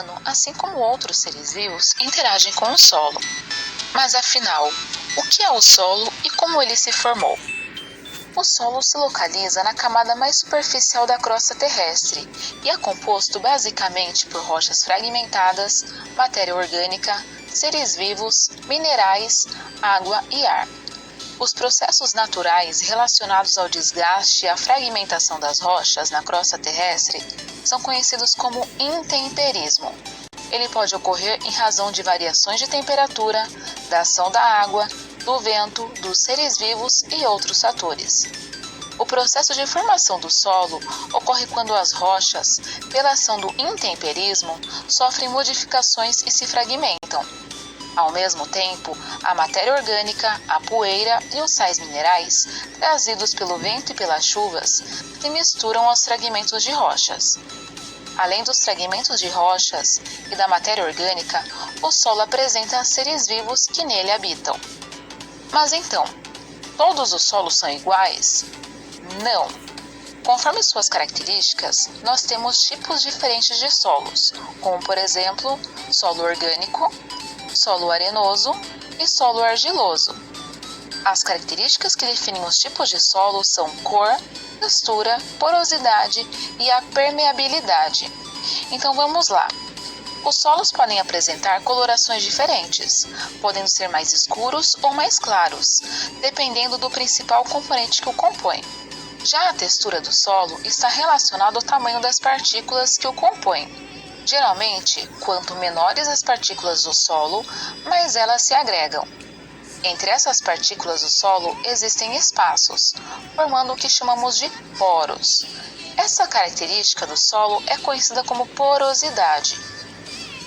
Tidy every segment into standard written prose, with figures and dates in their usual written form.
humano, assim como outros seres vivos, interagem com o solo. Mas afinal, o que é o solo e como ele se formou? O solo se localiza na camada mais superficial da crosta terrestre e é composto basicamente por rochas fragmentadas, matéria orgânica, seres vivos, minerais, água e ar. Os processos naturais relacionados ao desgaste e à fragmentação das rochas na crosta terrestre são conhecidos como intemperismo. Ele pode ocorrer em razão de variações de temperatura, da ação da água, do vento, dos seres vivos e outros fatores. O processo de formação do solo ocorre quando as rochas, pela ação do intemperismo, sofrem modificações e se fragmentam. Ao mesmo tempo, a matéria orgânica, a poeira e os sais minerais, trazidos pelo vento e pelas chuvas, se misturam aos fragmentos de rochas. Além dos fragmentos de rochas e da matéria orgânica, o solo apresenta seres vivos que nele habitam. Mas então, todos os solos são iguais? Não. Conforme suas características, nós temos tipos diferentes de solos, como por exemplo, solo orgânico, solo arenoso e solo argiloso. As características que definem os tipos de solo são cor, textura, porosidade e a permeabilidade. Então vamos lá. Os solos podem apresentar colorações diferentes, podendo ser mais escuros ou mais claros, dependendo do principal componente que o compõe. Já a textura do solo está relacionada ao tamanho das partículas que o compõem. Geralmente, quanto menores as partículas do solo, mais elas se agregam. Entre essas partículas do solo existem espaços, formando o que chamamos de poros. Essa característica do solo é conhecida como porosidade.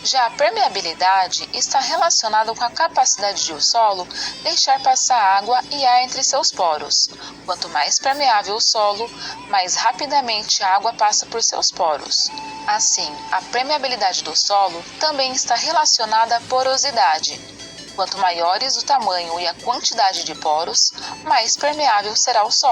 Já a permeabilidade está relacionada com a capacidade de o solo deixar passar água e ar entre seus poros. Quanto mais permeável o solo, mais rapidamente a água passa por seus poros. Assim, a permeabilidade do solo também está relacionada à porosidade. Quanto maiores o tamanho e a quantidade de poros, mais permeável será o solo.